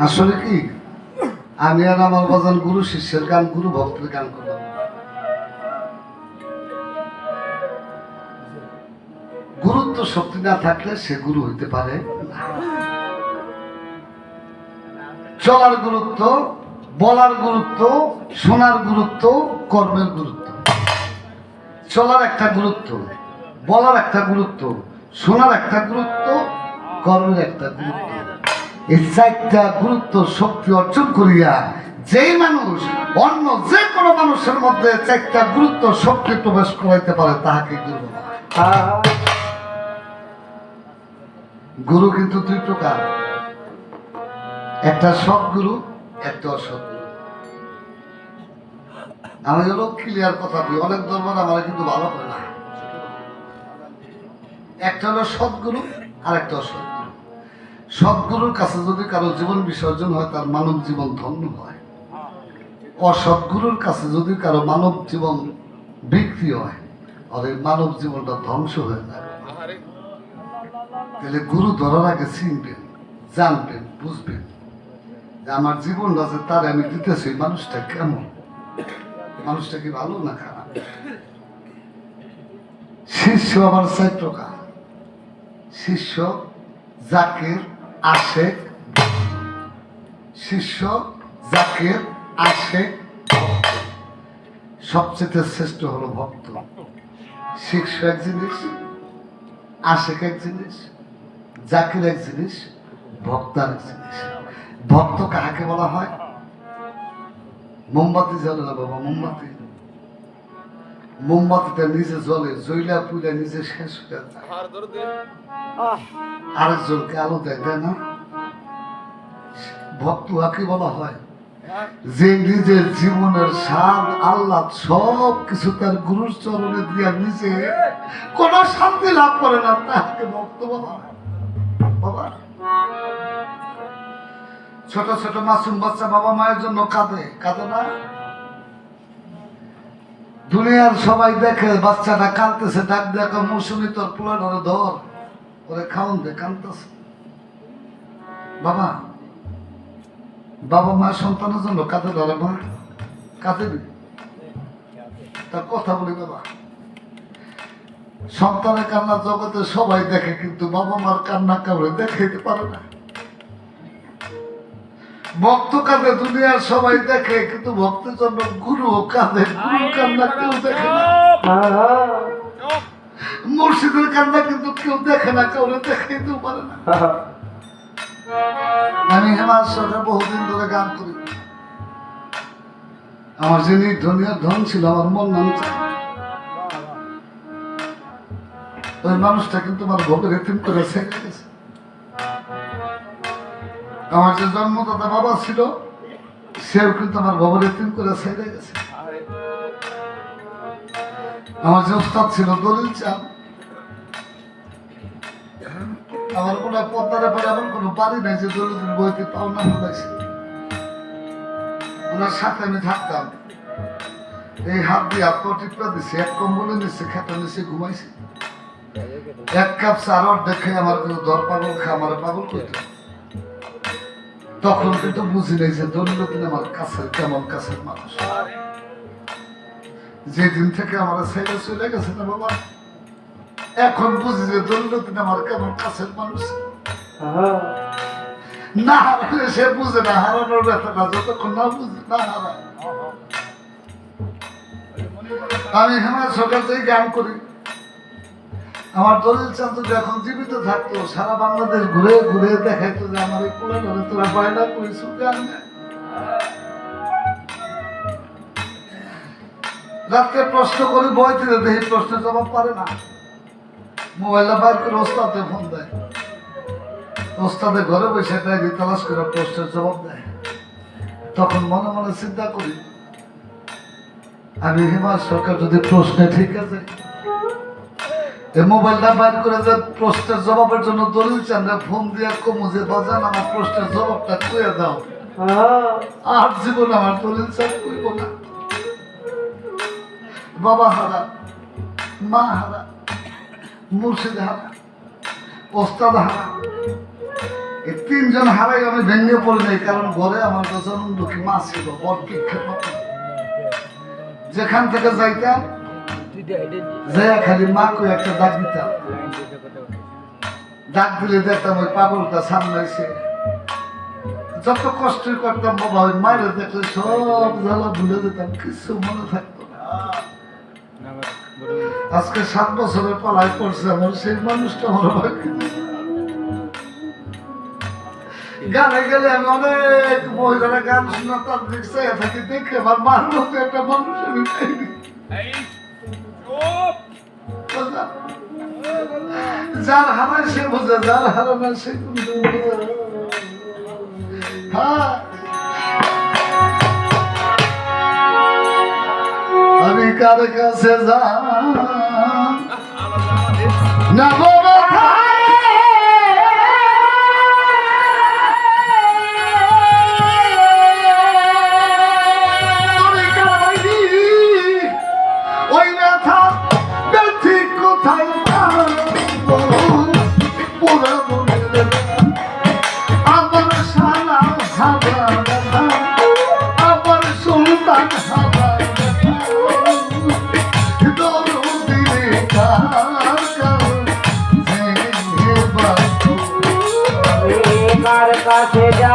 আসলে কি আমি আর আমার বাজান গুরু শিষ্যের গান, গুরু ভক্তের গান করলাম। গুরুত্ব শক্তি না থাকলে সে গুরু হইতে পারে না। চলার গুরুত্ব, বলার গুরুত্ব, শোনার গুরুত্ব, কর্মের গুরুত্ব। চলার একটা গুরুত্ব, বলার একটা গুরুত্ব, শোনার একটা গুরুত্ব, কর্মের একটা গুরুত্ব। এই চারটা গুরুত্ব শক্তি অর্জন করিয়া যেই মানুষ অন্য যে কোনো মানুষের মধ্যে চারটা গুরুত্ব শক্তি প্রবেশ করাইতে পারে তাহাকে গুরু বলা হয়। গুরু কিন্তু দুই প্রকার, একটা সৎগুরু, একটা অসৎগুরু। আমি হলো ক্লিয়ার কথা বলি, অনেক দরবার আমার কিন্তু ভালো হয় না। একটা হলো সৎগুরু আর একটা অসৎগুরু। সৎগুরুর কাছে যদি কারো জীবন বিসর্জন হয় তার মানব জীবন ধন্য হয়। অসৎগুরুর কাছে যদি কারো মানব জীবন বিক্রি হয় আর এই মানব জীবনটা ধ্বংস হয়ে যাবে। তাহলে গুরু ধরার আগে চিনবেন, জানবেন, বুঝবেন যে আমার জীবনটা যে তার আমি দিতেছি মানুষটা কেমন, মানুষটা কি ভালো না খারাপ। শিষ্য আবার চার প্রকার, শিষ্য, জাকির, আশেক। শিষ্য, জাকির, আশেক, ভক্ত। সবচেয়ে শ্রেষ্ঠ হলো ভক্ত। শিষ্য এক জিনিস, আশেক এক জিনিস, জাকির এক জিনিস, ভক্ত এক জিনিস। ভক্ত কাকে বলা হয়? মোমবাতি জ্বলে না বাবা, মোমবাতি, মোমবাতিটা নিজে জ্বলে, জ্বলা পুইলা নিজে শেষ হয়ে যায়, আরেকজনকে আলো দেয়, তাই না? ভক্ত কাকে বলা হয়? যে নিজের জীবনের স্বাদ আহ্লাদ সব কিছু তার গুরুর চরণে দিয়া নিজে কোন শান্তি লাভ করে না, তাকে ভক্ত বলা হয়। বাবা, ছোট ছোট মাসুম বাচ্চা বাবা মায়ের জন্য কাঁদে, কাঁদে না? দুনিয়ার সবাই দেখে বাচ্চাটা কাঁদতেছে, ডাক দেখো মৌসুমি তোর পোলাটারে ধর, ওরে খাওন দে, কাঁদতেছে। বাবা, বাবা মা সন্তানের জন্য কাঁদে, ধরে মা কাঁদে, তার কথা বলি বাবা। সন্তানের কান্না জগতে সবাই দেখে, কিন্তু বাবা মার কান্না কাউরে দেখাইতে পারে না। ভক্ত কাঁদে, দুনিয়ার সবাই দেখে, কিন্তু ভক্তের জন্য গুরু কাঁদে, গুরু কান্না কেউ দেখে না। মুর্শিদের কান্না কিন্তু কেউ দেখে না, কাউরে দেখাইতেও পারে না। আমি হেমার সরকার বহুদিন ধরে গান করি। আমার যিনি দুনিয়ার ধন ছিল, আমার মন নাম চাই, ওই মানুষটা কিন্তু আমার ভোগের এতিম করে ছেড়ে গেছে। আমার যে জন্মদাতা বাবা ছিল, সেও কিন্তু আমার ভোগের এতিম করে ছেড়ে গেছে। আমার যে ওস্তাদ ছিল দলিল চাঁদ, আমার কোনো পদ্মারে পরে এমন কোনো বাড়ি নেই যে দলিল বইতে পাওনা হয়েছে। ওনার সাথে আমি থাকতাম, এই হাত দিয়ে হাত টিপা দিছে, এক কম্বলে নিচ্ছে, খেতে নিচ্ছে, ঘুমাইছে। এক কাপ চার দেখে আমার কিন্তু দর পাগল খা, আমার পাগল করত। তখন কিন্তু বুঝি নেই যে দলিলুদ্দিন আমার কাছের কেমন কাছের মানুষ। যেদিন থেকে আমার ছেলে চলে গেছে না বাবা, এখন বুঝি যে দলিলুদ্দিন আমার কেমন কাছের মানুষ। না হারালে সে বুঝে না, হারানোর ব্যথাটা যতক্ষণ না বুঝে না হারায়। আমি হেমার সকাল থেকে গান করি। আমার দলিল চাঁদ যখন জীবিত থাকতো, সারা বাংলাদেশ ঘুরে ঘুরে দেখাইতো যে আমার এই কোলে ধরে তোরা বায়না করিস গান। রাত্রে প্রশ্ন করি, বই থেকে দেখি প্রশ্নের জবাব পারে না। মোবাইলটা বাইর করে ওস্তাদে ফোন দেয়, ওস্তাদের ঘরে বসে ডায়েরি তালাশ করে প্রশ্নের জবাব দেয়। তখন মনে মনে চিন্তা করি, আমি হেমার সরকার যদি প্রশ্নে ঠিক আছে, এই মোবাইলটা বাইর করে যে প্রশ্নের জবাবের জন্য দলিল চাঁদে ফোন দিয়ে কমু যে বাজান আমার প্রশ্নের জবাবটা কইয়া দাও, আর জীবন আমার দলিল চাঁদ কইব না। বাবা হারা, মা হারা, মুর্শিদ হারা, ওস্তাদ হারা, এই তিনজন হারাই আমি ভেঙে পড়ি নাই। কারণ ঘরে আমার কাছে দুঃখী মাছ ছিল, বড় বিখ্যাত। যেখান থেকে যাইতাম যাইয়া খালি মা কই একটা ডাক দিতাম, ডাক দিলে দেখতাম ওই পাগলটা সামনে এসে। যত কষ্ট করতাম বাবা, ওই মায়ের দেখলে সব জ্বালা ভুলে যেতাম, কিছু মনে থাকতো না। আজকে 7 বছরের পালায় পড়ছে আমার সেই মানুষটা আমার বাকি। গানে গেলে আমি অনেক মহিলারা গান শোনা তার দেখছে থাকি, দেখে আমার মার মতো একটা মানুষ আমি পাইনি। যার হারায় সে বোঝে, যার হারানো সে আমি কার কাছে যা না কাছে যা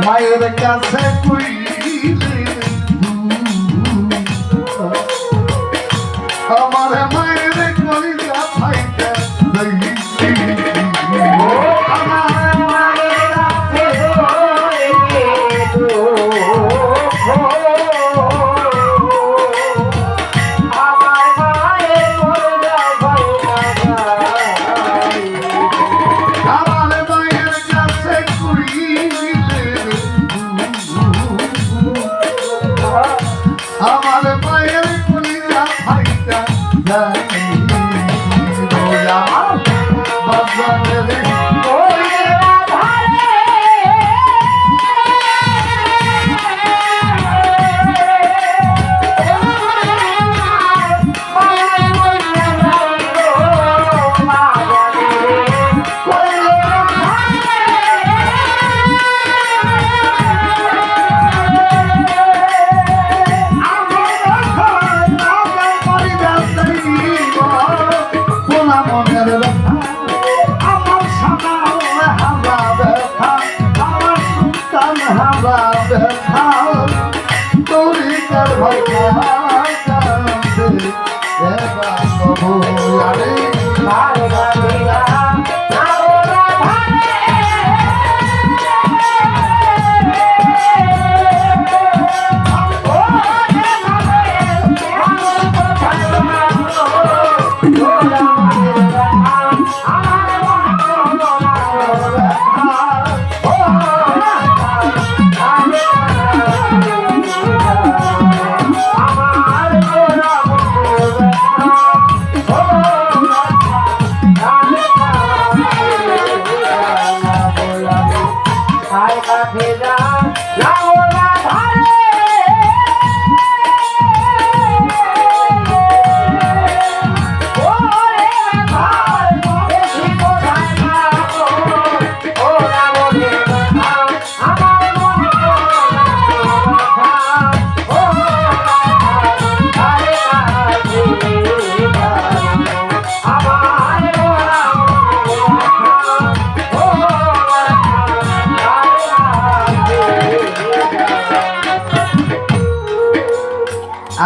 মায়ের কাছে কইলে আমার মায়ের কলিজা ফাইটা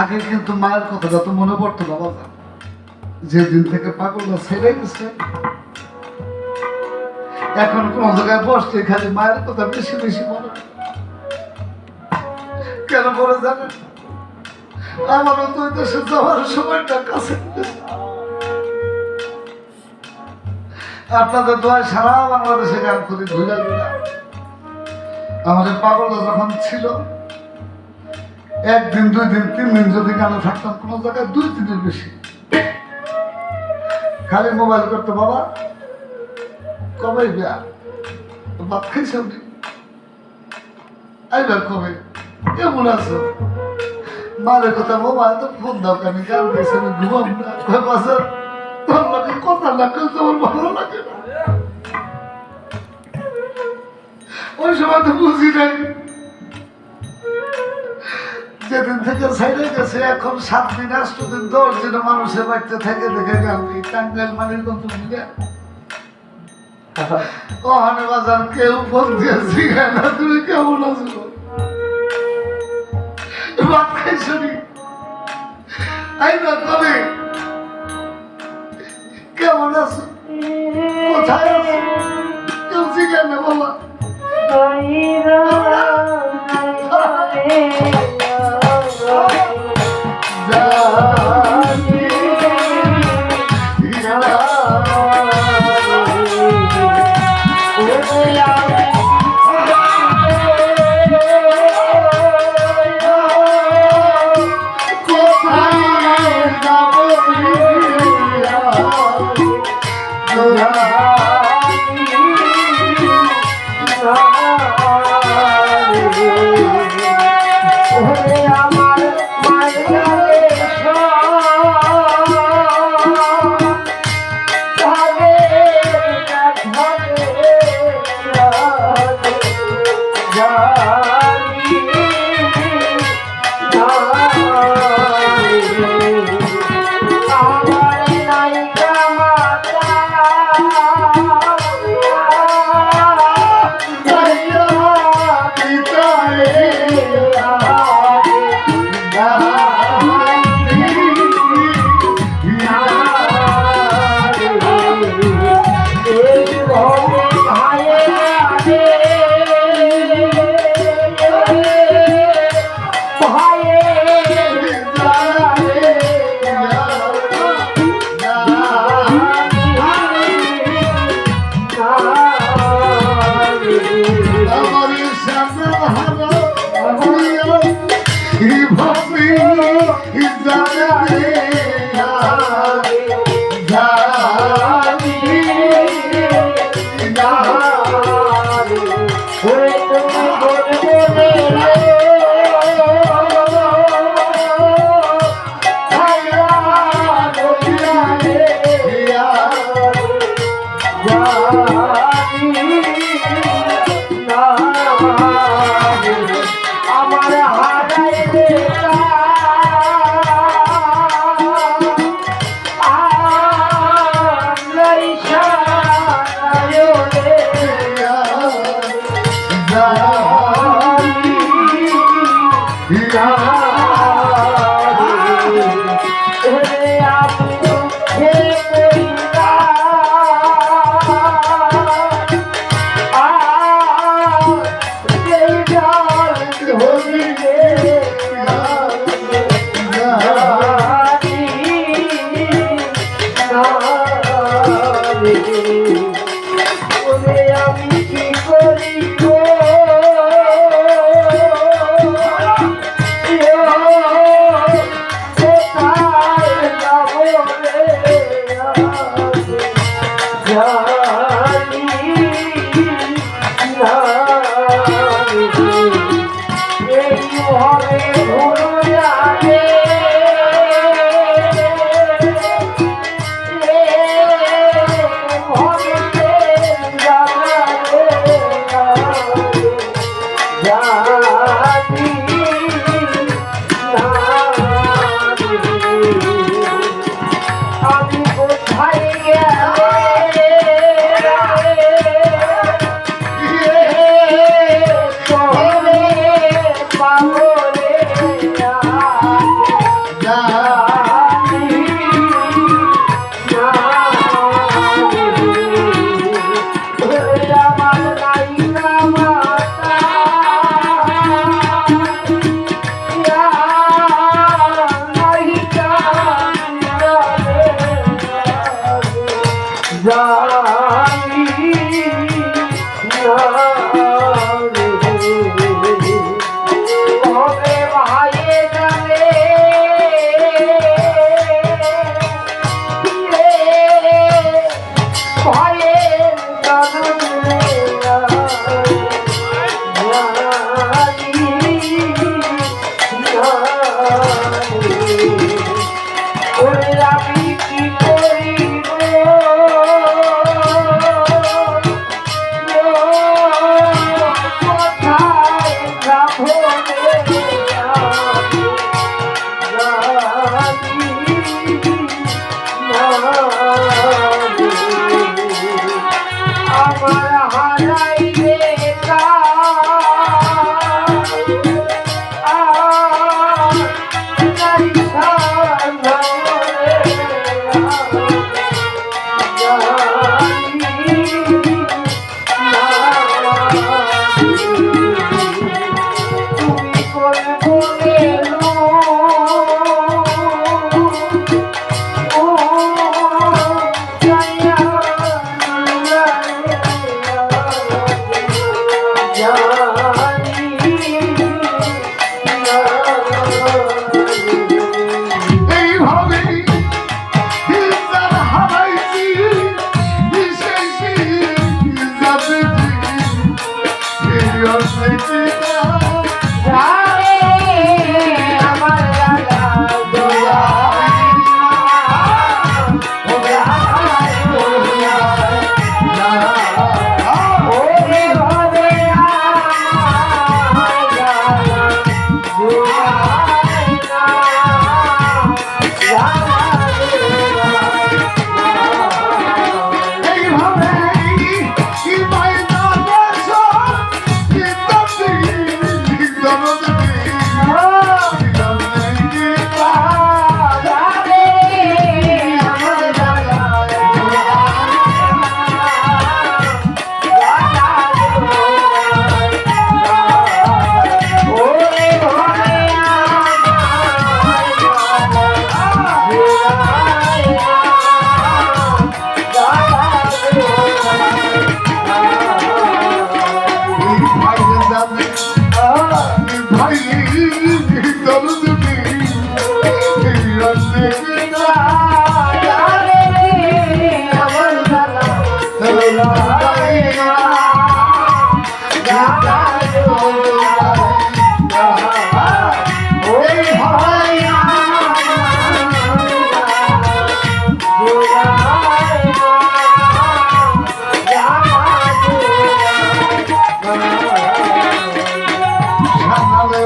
আগে কিন্তু মায়ের কথাটা তো মনে পড়তো বাবা, যেদিন থেকে পাগলটা ছেড়ে গেছে এখন কোন জায়গায় বসতে খালি মায়ের কথা বেশি বেশি মনে কেন করে জানেন? আমারও তো দেশে যাওয়ার সময়টা কাছে। আপনাদের দোয়ায় সারা বাংলাদেশে গান করি ঘুরে ঘুরে। আমাদের পাগলটা যখন ছিল একদিন 2 দিন 3 দিন যদি গানে থাকতাম কোন জায়গায় 2-3 দিন বেশি খালি মোবাইল করতো, বাবা কবে বিয়া, ভাত খাইছ আইবার কবে, কেমন আছো, মারের কথা মোবাইল তো ফোন দাও কেন, গান গেছে আমি ঘুমাম না, তোর লাগে কথা না কেউ তোমার ভালো লাগে না। ওই সময় তো বুঝি নাই, যেদিন থেকে ছেড়ে গেছে এখন 7 দিন 8 দিন 10 দিন মানুষের বাড়িতে থেকে দেখে গেল টাঙ্গাইল মালির কত মিলে ওখানে বাজার কেউ ফোন দিয়েছি না, তুমি কেমন আছো, ভাত খাইছো নি, আইবা কবে, কেমন আছো, কোথায় আছো, কেউ জিজ্ঞাসা না বাবা। He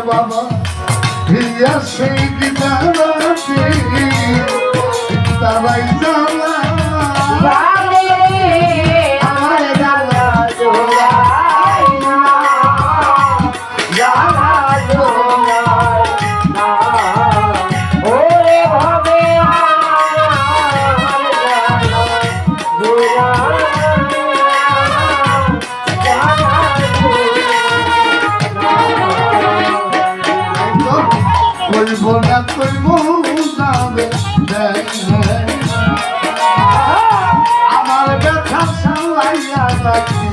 বাবা হিয়া সেই গীতারাতে তারাই জানা আমার জানা জোড়াই না জানা জোড়াই না ওরে হবে আমার জানা জোড়াই কইব না কইব আমার ব্যথা সালাইয়া রাখি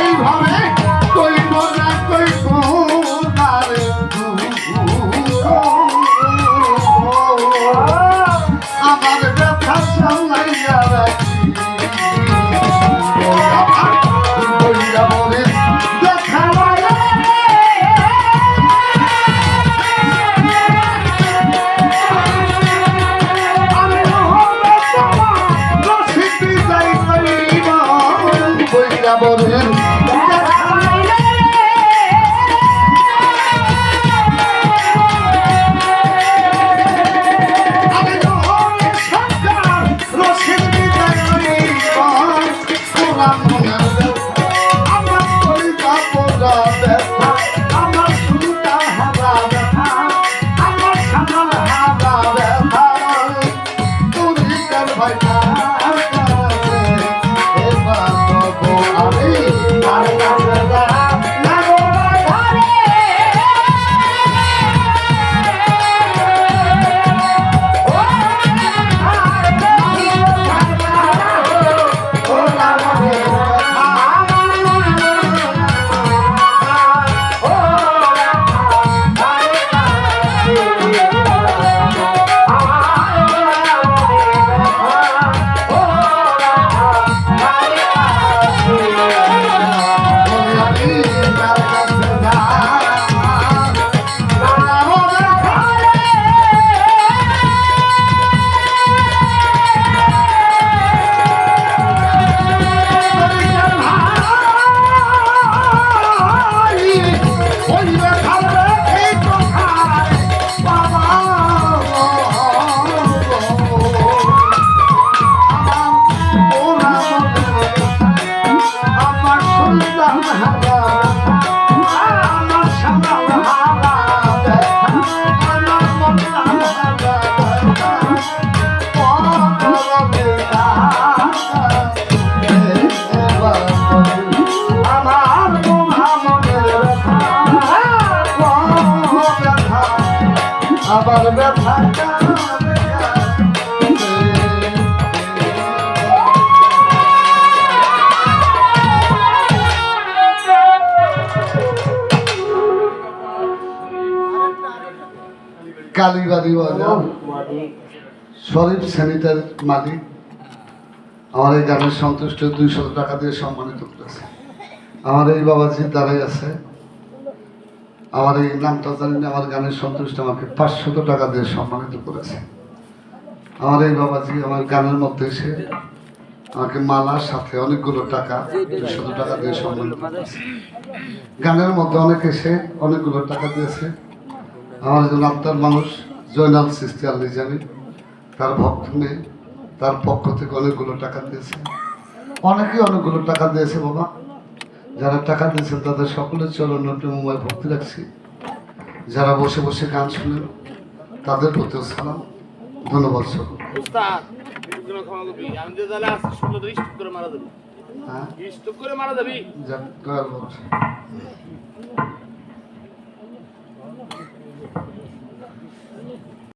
এইভাবে কইব না কইব না রে আমার ব্যথা সালাইয়া রাখি দেখা বলেন আবার ব্যথা কালীবাড়ি বাজার শরীফ স্যানিটার মালিক আমার এই গানের সন্তুষ্ট 200 টাকা দিয়ে সম্মানিত করেছে। আমার এই বাবাজি দাঁড়াই আছে, আমার এই নামটা জানি না, আমার গানের সন্তুষ্ট আমাকে 500 টাকা দিয়ে সম্মানিত করেছে। আমার এই বাবাজি আমার গানের মধ্যে এসে আমাকে মালার সাথে অনেকগুলো টাকা 200 টাকা দিয়ে সম্মানিত করেছে। গানের মধ্যে অনেক এসে অনেকগুলো টাকা দিয়েছে। আমার একজন আত্মার মানুষ জয়নাল সিস্তি আলী জানি, তার ভক্ত নেই, তার পক্ষ থেকে অনেকগুলো টাকা দিয়েছে। অনেকেই অনেকগুলো টাকা দিয়েছে বাবা। যারা টাকা দিয়েছেন তাদের সকলের চরণ মোবাইল ভক্তি রাখছি। যারা বসে বসে গান শুনেন তাদের প্রতিও সালাম, ধন্যবাদ সকল। হ্যাঁ